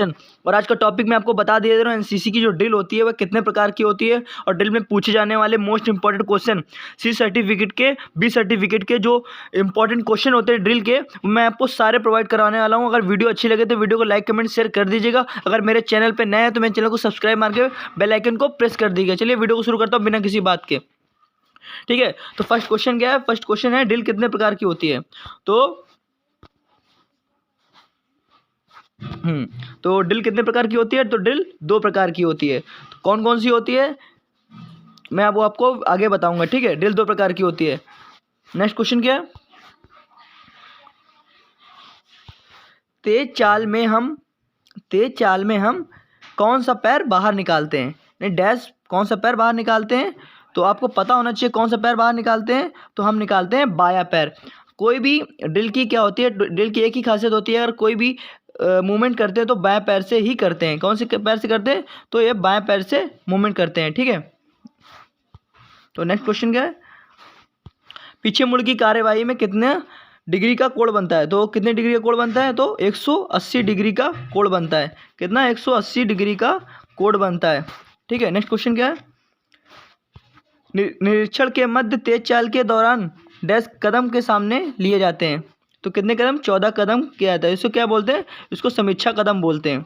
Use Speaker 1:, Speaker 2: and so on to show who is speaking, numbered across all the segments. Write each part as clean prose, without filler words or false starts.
Speaker 1: और आज का टॉपिक मैं आपको बता दे रहा हूँ, एनसीसी की जो ड्रिल होती है वह कितने प्रकार की होती है और ड्रिल में पूछे जाने वाले most important question C certificate के, बी सर्टिफिकेट के जो इंपॉर्टेंट क्वेश्चन होते हैं ड्रिल के, मैं आपको सारे प्रोवाइड करवाने वाला हूँ। अगर वीडियो अच्छी लगे तो वीडियो को लाइक कमेंट शेयर कर दीजिएगा। अगर मेरे चैनल पर नए हैं तो मेरे चैनल को सब्सक्राइब मार के बेल आइकन को प्रेस कर दीजिएगा। चलिए वीडियो को शुरू करता हूँ बिना किसी बात के। ठीक है, तो फर्स्ट क्वेश्चन क्या है? फर्स्ट क्वेश्चन है ड्रिल कितने प्रकार की होती है। तो ड्रिल कितने प्रकार की होती है? तो ड्रिल 2 प्रकार की होती है। तो कौन कौन सी होती है मैं आपको आगे बताऊंगा। ठीक है, ड्रिल 2 प्रकार की होती है। नेक्स्ट क्वेश्चन क्या है? तेज चाल में हम कौन सा पैर बाहर निकालते हैं? नहीं, डैश कौन सा पैर बाहर निकालते हैं? तो आपको पता होना चाहिए कौन सा पैर बाहर निकालते हैं। तो हम निकालते हैं बायां पैर। कोई भी ड्रिल की क्या होती है? ड्रिल की एक ही खासियत होती है, अगर कोई भी मूवमेंट करते हैं तो बाएं पैर से ही करते हैं। कौन से पैर से करते हैं? तो ये बाएं पैर से मूवमेंट करते हैं। ठीक है, तो नेक्स्ट क्वेश्चन क्या है? पीछे मुड़ की कार्यवाही में कितने डिग्री का कोण बनता है? तो कितने डिग्री का कोण बनता है? तो 180 डिग्री का कोण बनता है। कितना? 180 डिग्री का कोण बनता है। ठीक है, नेक्स्ट क्वेश्चन क्या है? निरीक्षण के मध्य तेज चाल के दौरान डैश कदम के सामने लिए जाते हैं। तो कितने कदम? 14 कदम किया जाता है। इसको क्या बोलते हैं? इसको समीक्षा कदम बोलते हैं।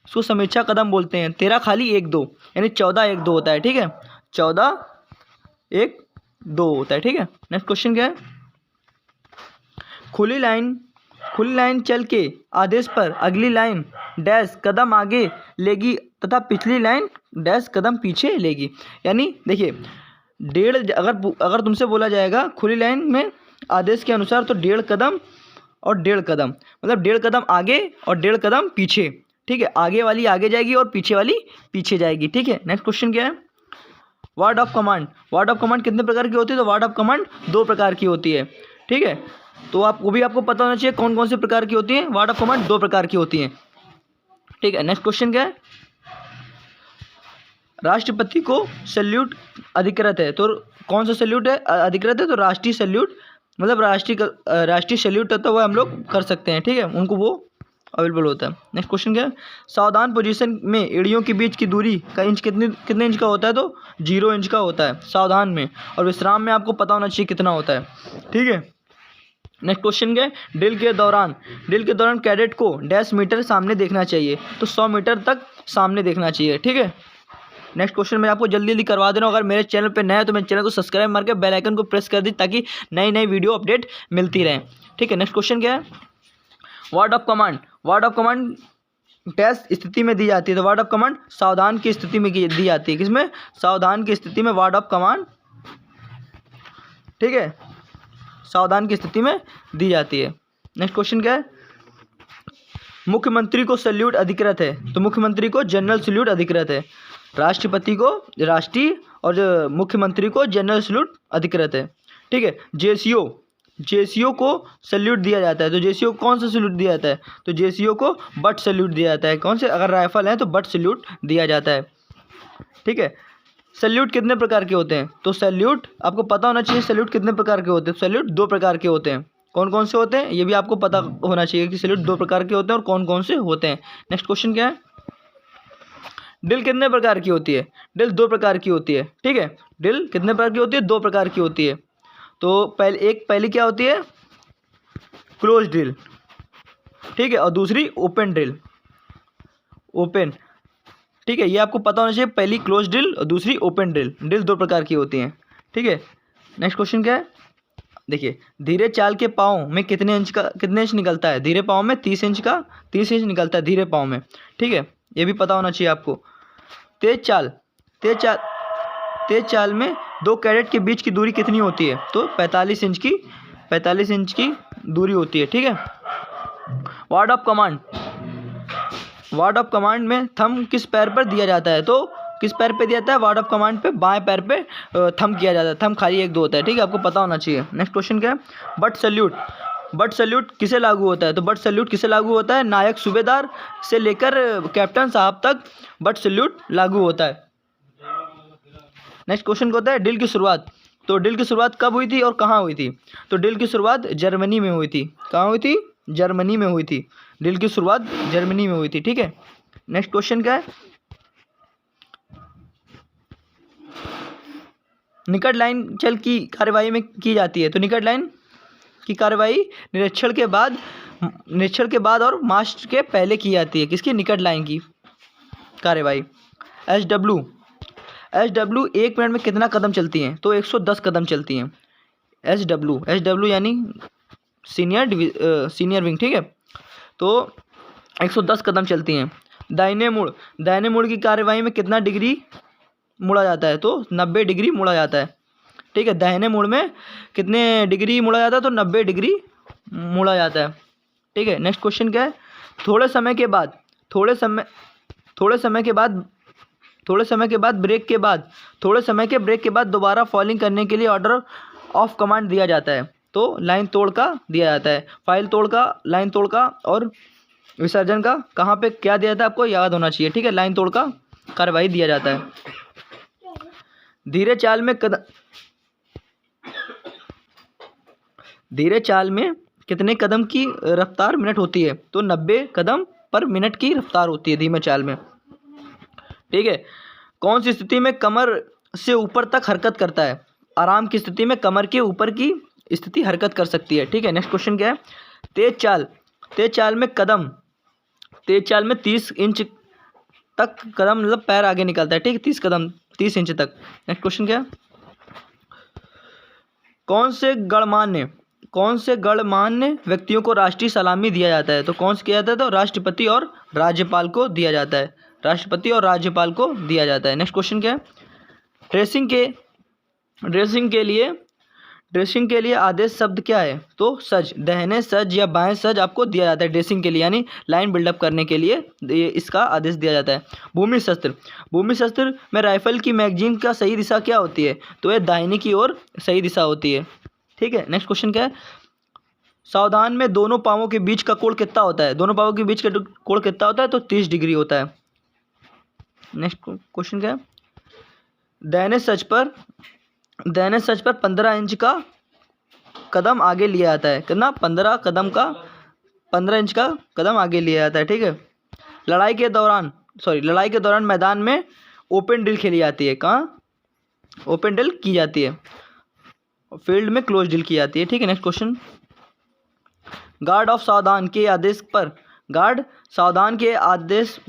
Speaker 1: इसको समीक्षा कदम बोलते हैं। 13 खाली 1 2 यानी 14 1 2 होता है। ठीक है, 14 1 2 होता है। ठीक है, नेक्स्ट क्वेश्चन क्या है? खुली लाइन चल के आदेश पर अगली लाइन डैश कदम आगे लेगी तथा पिछली लाइन डैश कदम पीछे लेगी। यानी देखिए, अगर तुमसे बोला जाएगा खुली लाइन में आदेश के अनुसार तो 1.5 कदम और 1.5 कदम, मतलब 1.5 कदम आगे और 1.5 कदम पीछे। ठीक है, आगे वाली आगे जाएगी और पीछे वाली पीछे जाएगी। ठीक है, नेक्स्ट क्वेश्चन क्या है? वर्ड ऑफ कमांड कितने प्रकार की होती है? तो वर्ड ऑफ कमांड 2 प्रकार की होती है। ठीक है, तो आपको पता होना चाहिए कौन कौन से प्रकार की होती है। वर्ड ऑफ कमांड 2 प्रकार की होती हैं। ठीक है, नेक्स्ट क्वेश्चन क्या है? राष्ट्रपति को सैल्यूट अधिकृत है। तो कौन सा सैल्यूट है अधिकृत है? तो राष्ट्रीय सैल्यूट, मतलब राष्ट्रीय सैल्यूट है तो वह हम लोग कर सकते हैं। ठीक है, उनको वो अवेलेबल होता है। नेक्स्ट क्वेश्चन क्या है? सावधान पोजीशन में एड़ियों के बीच की दूरी का इंच कितने इंच का होता है? तो 0 इंच का होता है सावधान में। और विश्राम में आपको पता होना चाहिए कितना होता है। ठीक है, नेक्स्ट क्वेश्चन क्या है? ड्रिल के दौरान कैडेट को डैश मीटर सामने देखना चाहिए। तो 100 मीटर तक सामने देखना चाहिए। ठीक है, नेक्स्ट क्वेश्चन मैं आपको जल्दी करवा दे रहा हूँ। अगर मेरे चैनल पे नया है तो मेरे चैनल को सब्सक्राइब मार के बेल आइकन को प्रेस कर दी ताकि नई वीडियो अपडेट मिलती रहे। ठीक है, नेक्स्ट क्वेश्चन क्या है? वर्ड ऑफ कमांड डैश स्थिति में दी जाती है। तो वर्ड ऑफ कमांड सावधान की स्थिति में दी जाती है। किसमें? सावधान की स्थिति में वर्ड ऑफ कमांड, ठीक है, सावधान की स्थिति में दी जाती है। नेक्स्ट क्वेश्चन क्या है? मुख्यमंत्री को सैल्यूट अधिकृत है। तो मुख्यमंत्री को जनरल सैल्यूट अधिकृत है। राष्ट्रपति को राष्ट्रीय और मुख्यमंत्री को जनरल सैल्यूट अधिकृत है। ठीक है, जेसीओ को सैल्यूट दिया जाता है। तो जेसीओ को कौन सा सैल्यूट दिया जाता है? तो जेसीओ को बट सैल्यूट दिया जाता है। कौन से? अगर राइफल है तो बट सैल्यूट दिया जाता है। ठीक है, सैल्यूट कितने प्रकार के होते हैं? तो सैल्यूट आपको पता होना चाहिए सैल्यूट कितने प्रकार के होते हैं। सैल्यूट 2 प्रकार के होते हैं। कौन कौन से होते हैं ये भी आपको पता होना चाहिए कि सैल्यूट 2 प्रकार के होते हैं और कौन कौन से होते हैं। नेक्स्ट क्वेश्चन क्या है? ड्रिल कितने प्रकार की होती है? ड्रिल 2 प्रकार की होती है। ठीक है, ड्रिल कितने प्रकार की होती है? 2 प्रकार की होती है। तो पहली क्या होती है? Close drill. ठीक है, और दूसरी ओपन ड्रिल। ठीक है, ये आपको पता होना चाहिए, पहली क्लोज ड्रिल और दूसरी ओपन ड्रिल। ड्रिल 2 प्रकार की होती हैं। ठीक है, नेक्स्ट क्वेश्चन क्या है? देखिए, धीरे चाल के पाँव में कितने इंच निकलता है? धीरे पाँव में 30 इंच निकलता है धीरे पाँव में। ठीक है, ये भी पता होना चाहिए आपको। तेज चाल में 2 कैडेट के बीच की दूरी कितनी होती है? तो 45 इंच की दूरी होती है। ठीक है, वर्ड ऑफ कमांड में थंब किस पैर पर दिया जाता है? तो किस पैर पे दिया जाता है? वर्ड ऑफ कमांड पे बाएं पैर पे थंब किया जाता है। थंब खाली 1 2 होता है। ठीक है, आपको पता होना चाहिए। नेक्स्ट क्वेश्चन क्या है? बट सैल्यूट किसे लागू होता है? तो बट सैल्यूट किसे लागू होता है? नायक सूबेदार से लेकर कैप्टन साहब तक बट सैल्यूट लागू होता है। नेक्स्ट क्वेश्चन क्या होता है? ड्रिल की शुरुआत। तो ड्रिल की शुरुआत कब हुई थी और कहाँ हुई थी? तो ड्रिल की शुरुआत जर्मनी में हुई थी। कहाँ हुई थी? जर्मनी में हुई थी। ड्रिल की शुरुआत जर्मनी में हुई थी। ठीक है, नेक्स्ट क्वेश्चन क्या है, निकट लाइन चल की कार्यवाही में की जाती है। तो निकट लाइन की कार्यवाही निरीक्षण के बाद और मास्ट के पहले की जाती है। किसकी? निकट लाइन की कार्यवाही। एस डब्ल्यू 1 मिनट में कितना कदम चलती हैं? तो 110 कदम चलती हैं। एस डब्ल्यू यानी सीनियर विंग। ठीक है, तो 110 कदम चलती हैं। दाहिने मुड़ की कार्यवाही में कितना डिग्री मुड़ा जाता है? तो 90 डिग्री मुड़ा जाता है। ठीक है, दाहिने मुड़ में कितने डिग्री मुड़ा जाता है? तो 90 डिग्री मुड़ा जाता है। ठीक है, नेक्स्ट क्वेश्चन क्या है, थोड़े समय के ब्रेक के बाद दोबारा फॉलिंग करने के लिए ऑर्डर ऑफ कमांड दिया जाता है। तो लाइन तोड़ का दिया जाता है। फाइल तोड़ का, लाइन तोड़ का और विसर्जन का कहाँ पे क्या दिया जाता है? आपको याद होना चाहिए। ठीक है, लाइन तोड़ का कार्रवाई दिया जाता है। धीरे चाल में कितने कदम की रफ्तार मिनट होती है? तो 90 कदम पर मिनट की रफ्तार होती है धीमे चाल में। ठीक है, कौन सी स्थिति में कमर से ऊपर तक हरकत करता है? आराम की स्थिति में कमर के ऊपर की स्थिति हरकत कर सकती है। ठीक है, नेक्स्ट क्वेश्चन क्या है, तेज चाल में 30 इंच तक कदम मतलब पैर आगे निकलता है। ठीक है, 30 इंच तक। नेक्स्ट क्वेश्चन क्या है, कौन से गणमान्य व्यक्तियों को राष्ट्रीय सलामी दिया जाता है? तो कौन से किया जाता है? तो राष्ट्रपति और राज्यपाल को दिया जाता है। नेक्स्ट क्वेश्चन क्या है, ड्रेसिंग के लिए आदेश शब्द क्या है? तो सज, दाहिने सज या बाएं सज आपको दिया जाता है ड्रेसिंग के लिए, यानी लाइन बिल्डअप करने के लिए ये इसका आदेश दिया जाता है। भूमि शस्त्र में राइफल की मैगजीन का सही दिशा क्या होती है? तो ये दाहिनी की ओर सही दिशा होती है। ठीक है, नेक्स्ट क्वेश्चन क्या है, सावधान में दोनों पाँवों के बीच का कोण कितना होता है? तो 30 डिग्री होता है। नेक्स्ट क्वेश्चन क्या है, दाहिने सच पर 15 इंच का कदम आगे लिया जाता है। कितना? 15 इंच का कदम आगे लिया जाता है। ठीक है, लड़ाई के दौरान मैदान में ओपन ड्रिल खेली जाती है। कहाँ ओपन ड्रिल की जाती है? फील्ड में क्लोज ड्रिल की जाती है। ठीक है, नेक्स्ट क्वेश्चन, गार्ड सावधान के आदेश पर गार्ड सावधान के आदेश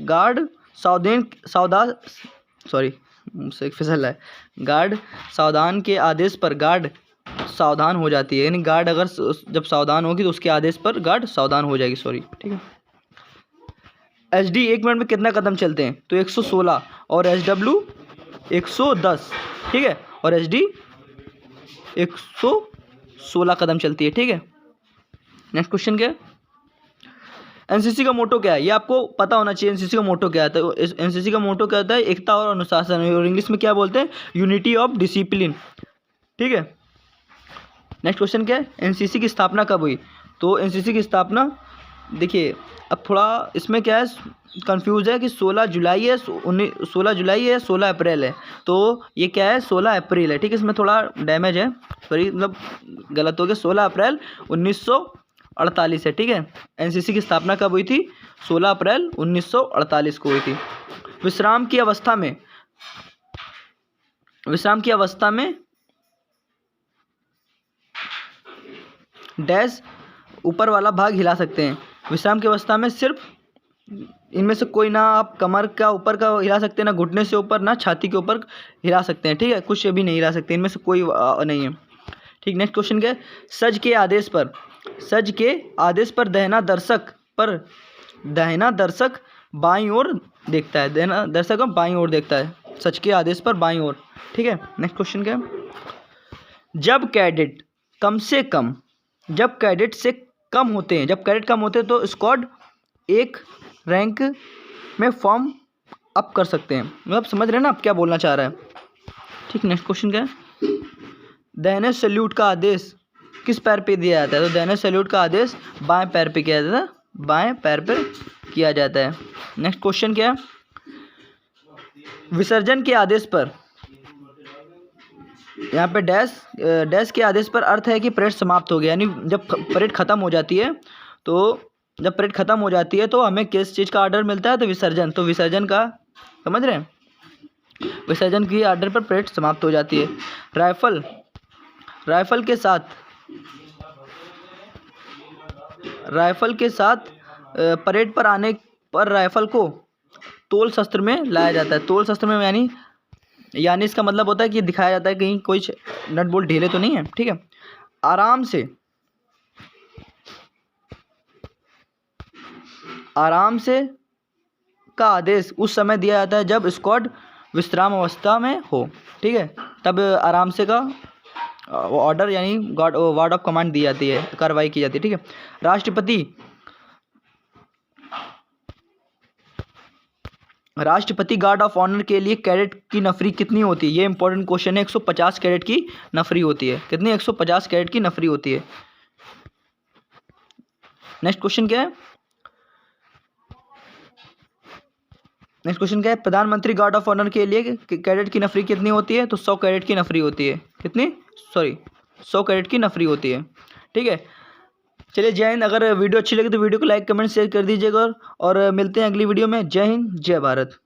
Speaker 1: पर गार्ड सावधान हो जाती है। यानी गार्ड अगर जब सावधान होगी तो उसके आदेश पर गार्ड सावधान हो जाएगी। ठीक है, एसडी 1 मिनट में कितना कदम चलते हैं? तो 116 और एसडब्ल्यू 110। ठीक है, और एसडी 116 कदम चलती है। ठीक है, नेक्स्ट क्वेश्चन क्या है, एनसीसी का मोटो क्या है? ये आपको पता होना चाहिए। एनसीसी का मोटो क्या है? एनसीसी का मोटो क्या होता है? एकता और अनुशासन, और इंग्लिश में क्या बोलते हैं? Unity of discipline. ठीक है, नेक्स्ट क्वेश्चन क्या है, एनसीसी की स्थापना कब हुई? तो एनसीसी की स्थापना, देखिए अब थोड़ा इसमें क्या है कंफ्यूज है कि 16 जुलाई है 16 अप्रैल है। तो ये क्या है? 16 अप्रैल है। ठीक है, इसमें थोड़ा डैमेज है, सॉरी मतलब गलत हो गया। 16 अप्रैल 1948 है। ठीक है, एनसीसी की स्थापना कब हुई थी? 16 अप्रैल 1948 को हुई थी। विश्राम की अवस्था में डैश ऊपर वाला भाग हिला सकते हैं। विश्राम की अवस्था में सिर्फ इनमें से कोई ना आप कमर का ऊपर का हिला सकते हैं, ना घुटने से ऊपर, ना छाती के ऊपर हिला सकते हैं। ठीक है, कुछ भी नहीं हिला सकते, इनमें से कोई नहीं है। ठीक, नेक्स्ट क्वेश्चन क्या है, सज के आदेश पर दाहिना दर्शक बाईं ओर देखता है। दाहिना दर्शक बाईं ओर देखता है, सच के आदेश पर बाईं ओर। ठीक है, नेक्स्ट क्वेश्चन क्या है, जब कैडेट से कम होते हैं तो स्क्वाड एक रैंक में फॉर्म अप कर सकते हैं। मतलब समझ रहे हैं ना आप क्या बोलना चाह रहा है। ठीक, नेक्स्ट क्वेश्चन क्या है, दाहिने सैल्यूट का आदेश किस पैर पे दिया जाता है? तो दाहिने सैल्यूट का आदेश बाएं पैर पे किया जाता है, नेक्स्ट क्वेश्चन क्या है, विसर्जन के आदेश पर, यहाँ पे डैश के आदेश पर अर्थ है कि परेड समाप्त हो गया, यानी जब परेड खत्म हो जाती है तो जब परेड ख़त्म हो जाती है तो हमें किस चीज़ का ऑर्डर मिलता है? तो विसर्जन। तो विसर्जन का, समझ रहे हैं, विसर्जन की ऑर्डर पर परेड समाप्त हो जाती है। राइफल, राइफल के साथ परेड पर आने पर राइफल को तोल शस्त्र में लाया जाता है। तोल शस्त्र में यानी इसका मतलब होता है कि दिखाया जाता है कहीं कोई नट बोल्ट ढीले तो नहीं है, ठीक है। आराम से का आदेश उस समय दिया जाता है जब स्क्वाड विश्राम अवस्था में हो, ठीक है, तब आराम से का ऑर्डर यानी वर्ड ऑफ कमांड दी जाती है, कार्रवाई की जाती है, ठीक है। राष्ट्रपति गार्ड ऑफ ऑनर के लिए कैडेट की नफरी कितनी होती है? ये इंपॉर्टेंट क्वेश्चन है। 150 कैडेट की नफरी होती है। कितनी? 150 कैडेट की नफरी होती है। नेक्स्ट क्वेश्चन क्या है? प्रधानमंत्री गार्ड ऑफ ऑनर के लिए कैडेट की नफरी कितनी होती है? तो 100 कैडेट की नफरी होती है। कितनी? 100 कैडेट की नफरी होती है, ठीक है। चलिए, जय हिंद। अगर वीडियो अच्छी लगी तो वीडियो को लाइक, कमेंट, शेयर कर दीजिएगा और मिलते हैं अगली वीडियो में। जय हिंद, जय भारत।